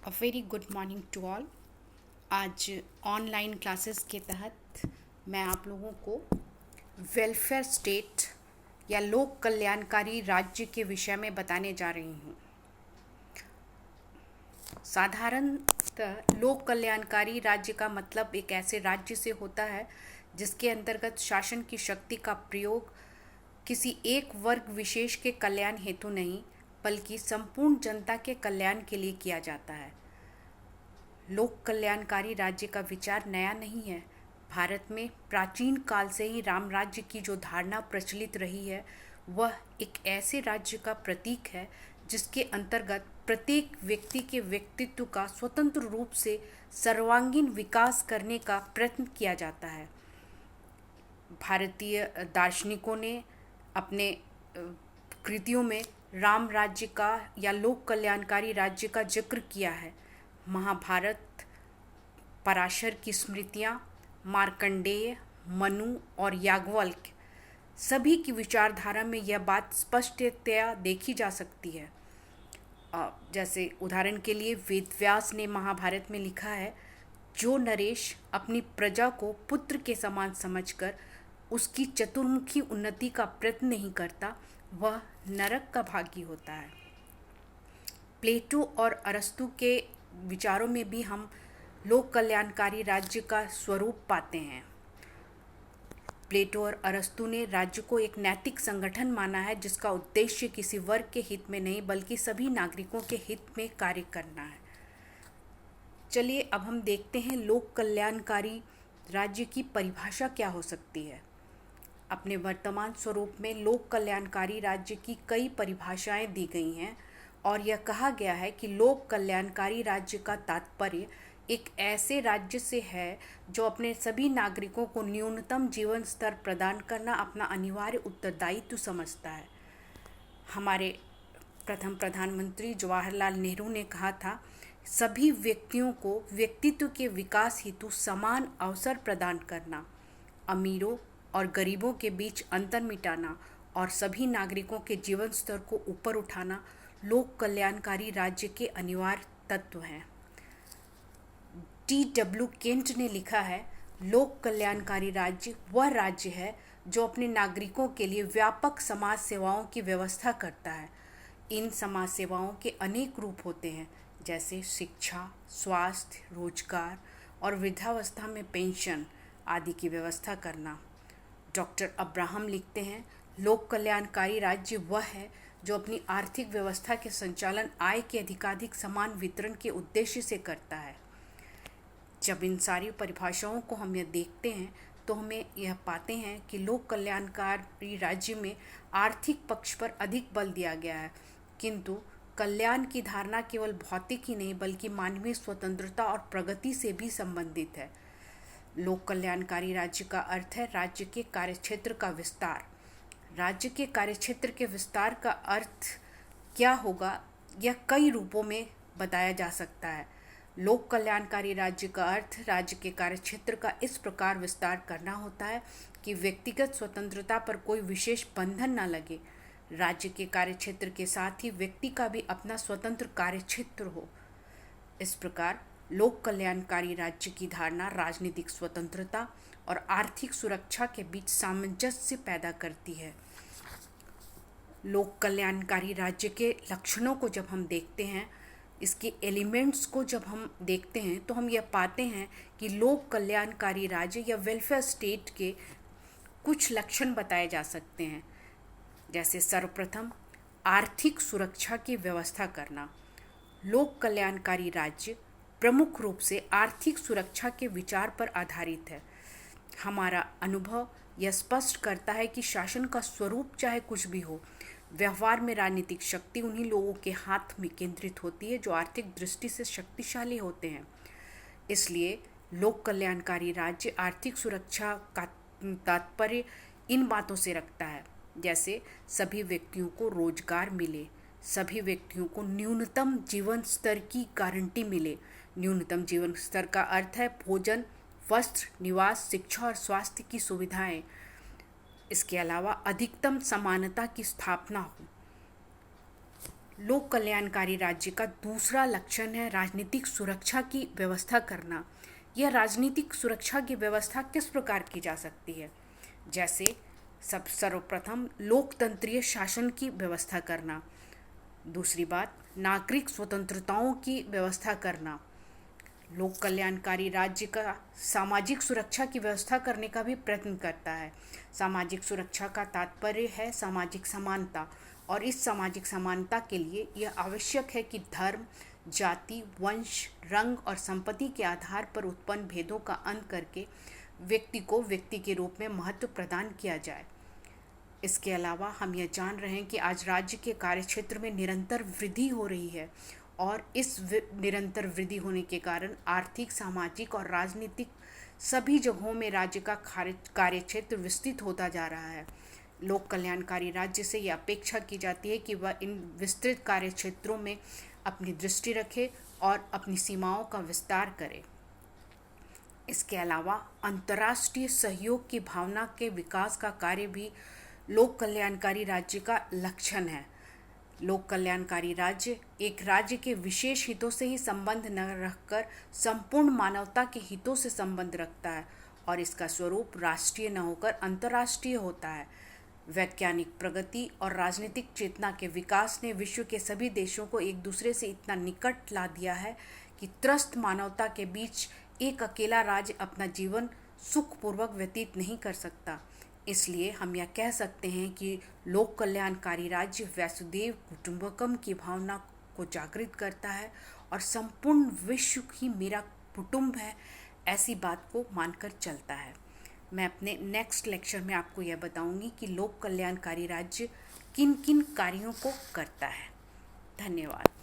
A very good morning to all. आज online classes के तहत मैं आप लोगों को वेलफेयर स्टेट या लोक कल्याणकारी राज्य के विषय में बताने जा रही हूँ। साधारणतः लोक कल्याणकारी राज्य का मतलब एक ऐसे राज्य से होता है जिसके अंतर्गत शासन की शक्ति का प्रयोग किसी एक वर्ग विशेष के कल्याण हेतु नहीं बल्कि संपूर्ण जनता के कल्याण के लिए किया जाता है। लोक कल्याणकारी राज्य का विचार नया नहीं है। भारत में प्राचीन काल से ही राम राज्य की जो धारणा प्रचलित रही है वह एक ऐसे राज्य का प्रतीक है जिसके अंतर्गत प्रत्येक व्यक्ति के व्यक्तित्व का स्वतंत्र रूप से सर्वांगीण विकास करने का प्रयत्न किया जाता है। भारतीय दार्शनिकों ने अपने कृतियों में राम राज्य का या लोक कल्याणकारी राज्य का जिक्र किया है। महाभारत, पराशर की स्मृतियाँ, मार्कंडेय, मनु और याज्ञवल्क्य सभी की विचारधारा में यह बात स्पष्टतया देखी जा सकती है। जैसे उदाहरण के लिए वेदव्यास ने महाभारत में लिखा है, जो नरेश अपनी प्रजा को पुत्र के समान समझकर उसकी चतुर्मुखी उन्नति का प्रयत्न नहीं करता वह नरक का भागी होता है। प्लेटो और अरस्तु के विचारों में भी हम लोक कल्याणकारी राज्य का स्वरूप पाते हैं। प्लेटो और अरस्तु ने राज्य को एक नैतिक संगठन माना है जिसका उद्देश्य किसी वर्ग के हित में नहीं बल्कि सभी नागरिकों के हित में कार्य करना है। चलिए अब हम देखते हैं लोक कल्याणकारी राज्य की परिभाषा क्या हो सकती है। अपने वर्तमान स्वरूप में लोक कल्याणकारी राज्य की कई परिभाषाएं दी गई हैं और यह कहा गया है कि लोक कल्याणकारी राज्य का तात्पर्य एक ऐसे राज्य से है जो अपने सभी नागरिकों को न्यूनतम जीवन स्तर प्रदान करना अपना अनिवार्य उत्तरदायित्व समझता है। हमारे प्रथम प्रधानमंत्री जवाहरलाल नेहरू ने कहा था, सभी व्यक्तियों को व्यक्तित्व के विकास हेतु समान अवसर प्रदान करना, अमीरों और गरीबों के बीच अंतर मिटाना और सभी नागरिकों के जीवन स्तर को ऊपर उठाना लोक कल्याणकारी राज्य के अनिवार्य तत्व हैं। T.W. केंट ने लिखा है, लोक कल्याणकारी राज्य वह राज्य है जो अपने नागरिकों के लिए व्यापक समाज सेवाओं की व्यवस्था करता है। इन समाज सेवाओं के अनेक रूप होते हैं जैसे शिक्षा, स्वास्थ्य, रोजगार और वृद्धावस्था में पेंशन आदि की व्यवस्था करना। डॉक्टर अब्राहम लिखते हैं, लोक कल्याणकारी राज्य वह है जो अपनी आर्थिक व्यवस्था के संचालन आय के अधिकाधिक समान वितरण के उद्देश्य से करता है। जब इन सारी परिभाषाओं को हम यह देखते हैं तो हमें यह पाते हैं कि लोक कल्याणकारी राज्य में आर्थिक पक्ष पर अधिक बल दिया गया है, किंतु कल्याण की धारणा केवल भौतिक ही नहीं बल्कि मानवीय स्वतंत्रता और प्रगति से भी संबंधित है। लोक कल्याणकारी राज्य का अर्थ है राज्य के कार्यक्षेत्र का विस्तार। राज्य के कार्यक्षेत्र के विस्तार का अर्थ क्या होगा, यह कई रूपों में बताया जा सकता है। लोक कल्याणकारी राज्य का अर्थ राज्य के कार्यक्षेत्र का इस प्रकार विस्तार करना होता है कि व्यक्तिगत स्वतंत्रता पर कोई विशेष बंधन न लगे। राज्य के कार्यक्षेत्र के साथ ही व्यक्ति का भी अपना स्वतंत्र कार्यक्षेत्र हो। इस प्रकार लोक कल्याणकारी राज्य की धारणा राजनीतिक स्वतंत्रता और आर्थिक सुरक्षा के बीच सामंजस्य पैदा करती है। लोक कल्याणकारी राज्य के लक्षणों को जब हम देखते हैं, इसके एलिमेंट्स को जब हम देखते हैं तो हम यह पाते हैं कि लोक कल्याणकारी राज्य या वेलफेयर स्टेट के कुछ लक्षण बताए जा सकते हैं। जैसे सर्वप्रथम आर्थिक सुरक्षा की व्यवस्था करना। लोक कल्याणकारी राज्य प्रमुख रूप से आर्थिक सुरक्षा के विचार पर आधारित है। हमारा अनुभव यह स्पष्ट करता है कि शासन का स्वरूप चाहे कुछ भी हो, व्यवहार में राजनीतिक शक्ति उन्हीं लोगों के हाथ में केंद्रित होती है जो आर्थिक दृष्टि से शक्तिशाली होते हैं। इसलिए लोक कल्याणकारी राज्य आर्थिक सुरक्षा का तात्पर्य इन बातों से रखता है, जैसे सभी व्यक्तियों को रोजगार मिले, सभी व्यक्तियों को न्यूनतम जीवन स्तर की गारंटी मिले। न्यूनतम जीवन स्तर का अर्थ है भोजन, वस्त्र, निवास, शिक्षा और स्वास्थ्य की सुविधाएं। इसके अलावा अधिकतम समानता की स्थापना हो। लोक कल्याणकारी राज्य का दूसरा लक्षण है राजनीतिक सुरक्षा की व्यवस्था करना। यह राजनीतिक सुरक्षा की व्यवस्था किस प्रकार की जा सकती है? जैसे सर्वप्रथम लोकतंत्रीय शासन की व्यवस्था करना। दूसरी बात, नागरिक स्वतंत्रताओं की व्यवस्था करना। लोक कल्याणकारी राज्य का सामाजिक सुरक्षा की व्यवस्था करने का भी प्रयत्न करता है। सामाजिक सुरक्षा का तात्पर्य है सामाजिक समानता, और इस सामाजिक समानता के लिए यह आवश्यक है कि धर्म, जाति, वंश, रंग और संपत्ति के आधार पर उत्पन्न भेदों का अंत करके व्यक्ति को व्यक्ति के रूप में महत्व प्रदान किया जाए। इसके अलावा हम यह जान रहे हैं कि आज राज्य के कार्यक्षेत्र में निरंतर वृद्धि हो रही है, और इस निरंतर वृद्धि होने के कारण आर्थिक, सामाजिक और राजनीतिक सभी जगहों में राज्य का कार्यक्षेत्र विस्तृत होता जा रहा है। लोक कल्याणकारी राज्य से यह अपेक्षा की जाती है कि वह इन विस्तृत कार्यक्षेत्रों में अपनी दृष्टि रखे और अपनी सीमाओं का विस्तार करे। इसके अलावा अंतर्राष्ट्रीय सहयोग की भावना के विकास का कार्य भी लोक कल्याणकारी राज्य का लक्षण है। लोक कल्याणकारी राज्य एक राज्य के विशेष हितों से ही संबंध न रखकर संपूर्ण मानवता के हितों से संबंध रखता है, और इसका स्वरूप राष्ट्रीय न होकर अंतर्राष्ट्रीय होता है। वैज्ञानिक प्रगति और राजनीतिक चेतना के विकास ने विश्व के सभी देशों को एक दूसरे से इतना निकट ला दिया है कि त्रस्त मानवता के बीच एक अकेला राज्य अपना जीवन सुखपूर्वक व्यतीत नहीं कर सकता। इसलिए हम यह कह सकते हैं कि लोक कल्याणकारी राज्य वसुधैव कुटुंबकम की भावना को जागृत करता है और संपूर्ण विश्व ही मेरा कुटुंब है, ऐसी बात को मानकर चलता है। मैं अपने नेक्स्ट लेक्चर में आपको यह बताऊंगी कि लोक कल्याणकारी राज्य किन किन कार्यों को करता है। धन्यवाद।